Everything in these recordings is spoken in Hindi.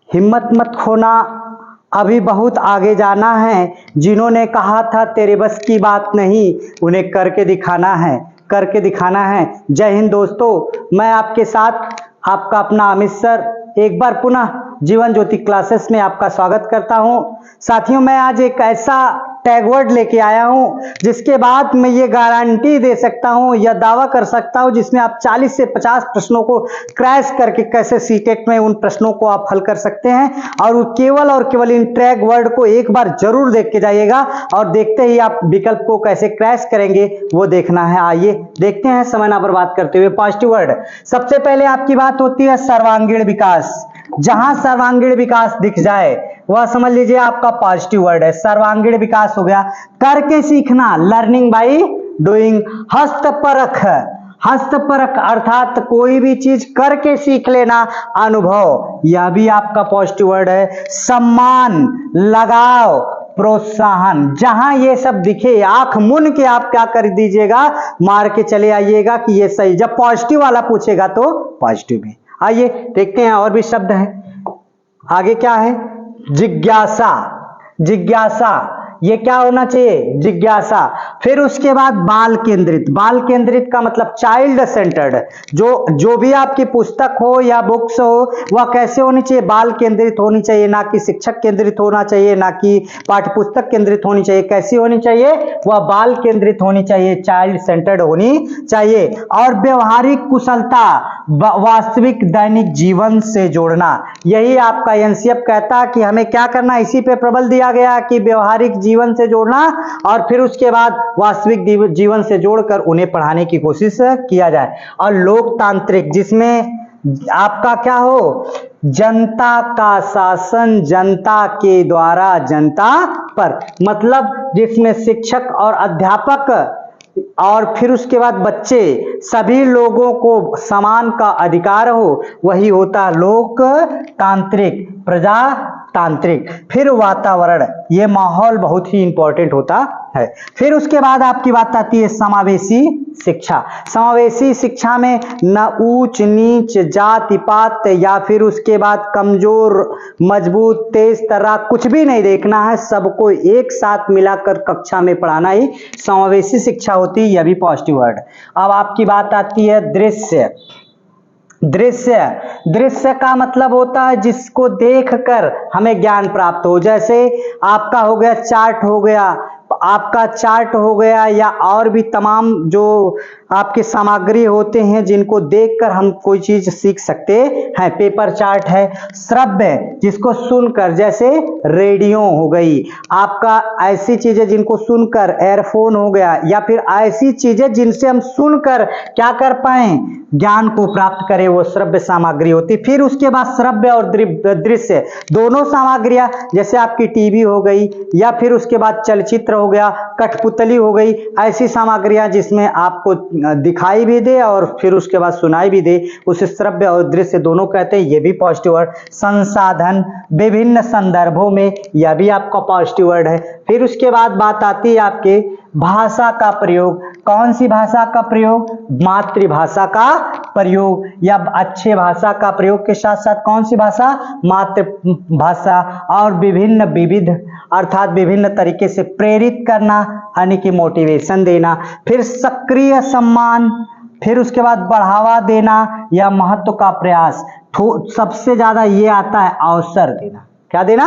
हिम्मत मत खोना, अभी बहुत आगे जाना है। जिन्होंने कहा था तेरे बस की बात नहीं, उन्हें करके दिखाना है, करके दिखाना है। जय हिंद दोस्तों, मैं आपके साथ आपका अपना अमित सर एक बार पुनः जीवन ज्योति क्लासेस में आपका स्वागत करता हूं। साथियों, मैं आज एक ऐसा टैग वर्ड लेके आया हूं जिसके बाद मैं ये गारंटी दे सकता हूं या दावा कर सकता हूं, जिसमें आप 40 से 50 प्रश्नों को क्रैश करके कैसे सीटेट में उन प्रश्नों को आप हल कर सकते हैं। और केवल इन टैग वर्ड को एक बार जरूर देख के जाइएगा और देखते ही आप विकल्प को कैसे क्रैश करेंगे वो देखना है। आइए देखते हैं समय ना बर्बाद करते हुए। पॉजिटिव वर्ड, सबसे पहले आपकी बात होती है सर्वांगीण विकास। जहां सर्वांगीण विकास दिख जाए वह समझ लीजिए आपका पॉजिटिव वर्ड है। सर्वांगीण विकास हो गया। करके सीखना, लर्निंग बाय डूइंग। हस्तपरख, हस्तपरख अर्थात कोई भी चीज करके सीख लेना, अनुभव, यह भी आपका पॉजिटिव वर्ड है। सम्मान, लगाव, प्रोत्साहन, जहां ये सब दिखे आंख मुन के आप क्या कर दीजिएगा, मार के चले आइएगा कि ये सही। जब पॉजिटिव वाला पूछेगा तो पॉजिटिव में। आइए देखते हैं और भी शब्द हैं। आगे क्या है, जिज्ञासा। जिज्ञासा ये क्या होना चाहिए, जिज्ञासा। फिर उसके बाद बाल केंद्रित। बाल केंद्रित का मतलब चाइल्ड सेंटर्ड। जो भी आपकी पुस्तक हो या बुक्स हो वह कैसे होनी चाहिए, बाल केंद्रित होनी चाहिए, ना कि शिक्षक केंद्रित होना चाहिए, ना कि पाठ्य पुस्तक केंद्रित होनी चाहिए। कैसी होनी चाहिए, वह बाल केंद्रित होनी चाहिए, चाइल्ड सेंटर्ड होनी चाहिए। और व्यवहारिक कुशलता, वास्तविक दैनिक जीवन से जोड़ना। यही आपका एनसीएफ कहता है कि हमें क्या करना, इसी पे प्रबल दिया गया कि व्यवहारिक जीवन से जोड़ना और फिर उसके बाद वास्तविक जीवन से जोड़कर उन्हें पढ़ाने की कोशिश किया जाए। और लोकतांत्रिक, जिसमें आपका क्या हो, जनता का शासन जनता के द्वारा जनता पर, मतलब जिसमें शिक्षक और अध्यापक और फिर उसके बाद बच्चे सभी लोगों को समान का अधिकार हो, वही होता लोकतांत्रिक, प्रजातांत्रिक। फिर वातावरण, ये माहौल बहुत ही इंपॉर्टेंट होता है। फिर उसके बाद आपकी बात आती है समावेशी शिक्षा। समावेशी शिक्षा में न ऊंच नीच, जाति पात या फिर उसके बाद कमजोर मजबूत तेज तर्राक कुछ भी नहीं देखना है, सबको एक साथ मिलाकर कक्षा में पढ़ाना ही समावेशी शिक्षा होती है। यह भी पॉजिटिव वर्ड। अब आपकी बात आती है दृश्य। दृश्य, दृश्य का मतलब होता है जिसको देखकर हमें ज्ञान प्राप्त हो। जैसे आपका हो गया चार्ट, हो गया आपका चार्ट हो गया, या और भी तमाम जो आपके सामग्री होते हैं जिनको देखकर हम कोई चीज सीख सकते हैं। पेपर चार्ट है। श्रव्य, जिसको सुनकर, जैसे रेडियो हो गई, आपका ऐसी चीजें जिनको सुनकर, एयरफोन हो गया, या फिर ऐसी चीजें जिनसे हम सुनकर क्या कर पाए, ज्ञान को प्राप्त करें, वो श्रव्य सामग्री होती। फिर उसके बाद श्रव्य और दृश्य दोनों सामग्रियां, जैसे आपकी टीवी हो गई या फिर उसके बाद चलचित्र हो गया, कठपुतली हो गई, ऐसी सामग्रियां जिसमें आपको दिखाई भी दे और फिर उसके बाद सुनाई भी दे, उसे श्रव्य और दृश्य दोनों कहते हैं। ये भी पॉजिटिव वर्ड। संसाधन, विभिन्न संदर्भों में, यह भी आपका पॉजिटिव वर्ड है। फिर उसके बाद बात आती है आपके भाषा का प्रयोग। कौन सी भाषा का प्रयोग, मातृभाषा का प्रयोग, या अच्छे भाषा का प्रयोग के साथ साथ कौन सी भाषा, मातृभाषा। और विभिन्न, विविध अर्थात विभिन्न तरीके से प्रेरित करना, यानी कि मोटिवेशन देना। फिर सक्रिय सम्मान, फिर उसके बाद बढ़ावा देना या महत्व का प्रयास। सबसे ज्यादा ये आता है अवसर देना। क्या देना,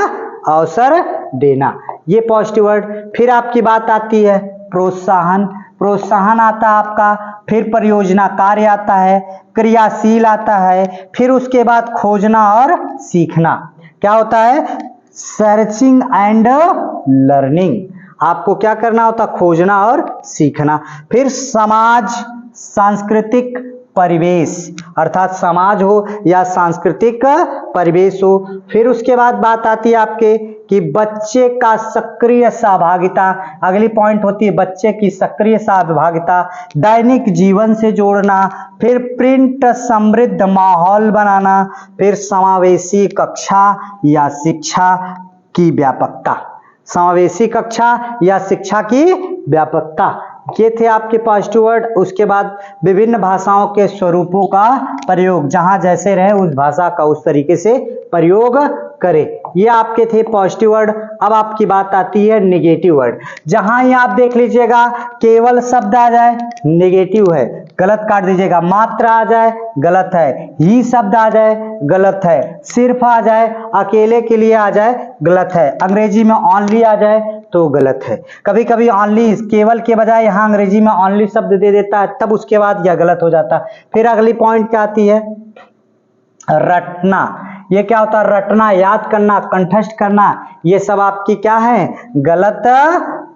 अवसर देना, ये पॉजिटिव वर्ड। फिर आपकी बात आती है प्रोत्साहन। प्रोत्साहन आता है आपका। फिर परियोजना कार्य आता है, क्रियाशील आता है। फिर उसके बाद खोजना और सीखना। क्या होता है, सर्चिंग एंड लर्निंग। आपको क्या करना होता, खोजना और सीखना। फिर समाज, सांस्कृतिक परिवेश, अर्थात समाज हो या सांस्कृतिक परिवेश हो। फिर उसके बाद बात आती है आपके कि बच्चे का सक्रिय सहभागिता। अगली पॉइंट होती है बच्चे की सक्रिय सहभागिता, दैनिक जीवन से जोड़ना। फिर प्रिंट समृद्ध माहौल बनाना। फिर समावेशी कक्षा या शिक्षा की व्यापकता। समावेशी कक्षा या शिक्षा की व्यापकता, ये थे आपके पॉजिटिव वर्ड। उसके बाद विभिन्न भाषाओं के स्वरूपों का प्रयोग, जहां जैसे रहे उस भाषा का उस तरीके से प्रयोग करे। ये आपके थे पॉजिटिव वर्ड। अब आपकी बात आती है नेगेटिव वर्ड। जहां ही आप देख लीजिएगा केवल शब्द आ जाए नेगेटिव है, गलत काट दीजिएगा। मात्रा आ जाए गलत है, ही शब्द आ जाए गलत है, सिर्फ आ जाए, अकेले के लिए आ जाए गलत है, अंग्रेजी में ओनली आ जाए तो गलत है। कभी कभी ओनली केवल के बजाय यहां अंग्रेजी में ओनली शब्द दे देता है, तब उसके बाद यह गलत हो जाता। फिर अगली पॉइंट क्या आती है, रटना। ये क्या होता है, रटना, याद करना, कंठस्थ करना, ये सब आपकी क्या है, गलत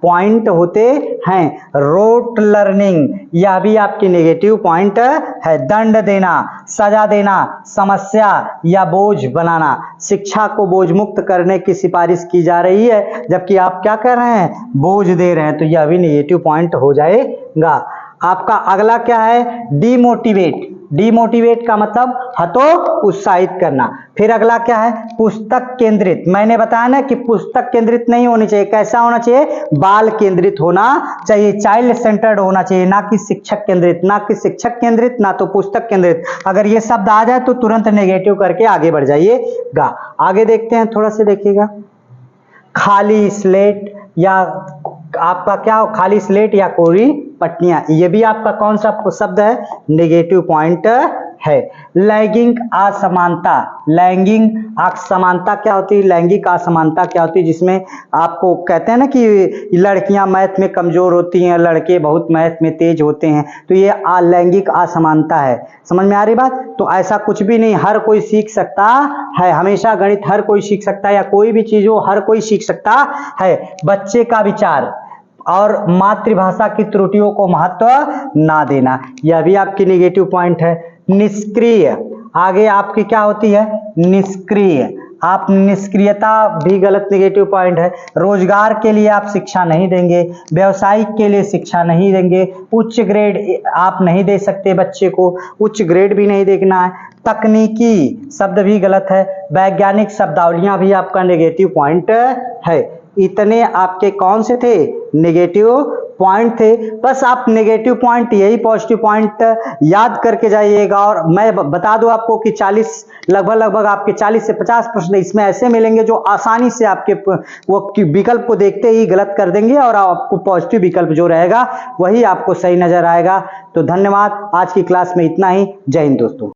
पॉइंट होते हैं। रोट लर्निंग, यह भी आपकी नेगेटिव पॉइंट है। दंड देना, सजा देना, समस्या या बोझ बनाना, शिक्षा को बोझ मुक्त करने की सिफारिश की जा रही है, जबकि आप क्या कर रहे हैं, बोझ दे रहे हैं, तो यह भी नेगेटिव पॉइंट हो जाएगा। आपका अगला क्या है, डिमोटिवेट। डिमोटिवेट का मतलब हतोत्साहित करना। फिर अगला क्या है, पुस्तक केंद्रित। मैंने बताया ना कि पुस्तक केंद्रित नहीं होनी चाहिए, कैसा होना चाहिए, बाल केंद्रित होना चाहिए, चाइल्ड सेंटर्ड होना चाहिए, ना कि शिक्षक केंद्रित, ना कि शिक्षक केंद्रित, ना तो पुस्तक केंद्रित। अगर ये शब्द आ जाए तो तुरंत नेगेटिव करके आगे बढ़ जाइएगा। आगे देखते हैं, थोड़ा सा देखिएगा। खाली स्लेट या आपका क्या हो, खाली स्लेट या कोरी पट्टियां, ये भी आपका कौन सा शब्द है, नेगेटिव पॉइंट है। लैंगिक असमानता। लैंगिक असमानता क्या होती है, लैंगिक असमानता क्या होती है, जिसमें आपको कहते हैं ना कि लड़कियां मैथ में कमजोर होती हैं, लड़के बहुत मैथ में तेज होते हैं, तो ये लैंगिक असमानता है। समझ में आ रही बात। तो ऐसा कुछ भी नहीं, हर कोई सीख सकता है, हमेशा गणित हर कोई सीख सकता है, या कोई भी चीज हो हर कोई सीख सकता है। बच्चे का विचार और मातृभाषा की त्रुटियों को महत्व ना देना, यह भी आपकी नेगेटिव पॉइंट है। निष्क्रिय, आगे आपकी क्या होती है, निष्क्रिय। आप निष्क्रियता भी गलत नेगेटिव पॉइंट है। रोजगार के लिए आप शिक्षा नहीं देंगे, व्यवसायिक के लिए शिक्षा नहीं देंगे, उच्च ग्रेड आप नहीं दे सकते, बच्चे को उच्च ग्रेड भी नहीं देखना है। तकनीकी शब्द भी गलत है। वैज्ञानिक शब्दावलियां भी आपका नेगेटिव पॉइंट है। इतने आपके कौन से थे, नेगेटिव पॉइंट थे। बस आप नेगेटिव पॉइंट, यही पॉजिटिव पॉइंट याद करके जाइएगा। और मैं बता दूं आपको कि 40 लगभग आपके 40 से 50 प्रश्न इसमें ऐसे मिलेंगे जो आसानी से आपके वो विकल्प को देखते ही गलत कर देंगे, और आपको पॉजिटिव विकल्प जो रहेगा वही आपको सही नजर आएगा। तो धन्यवाद, आज की क्लास में इतना ही। जय हिंद दोस्तों।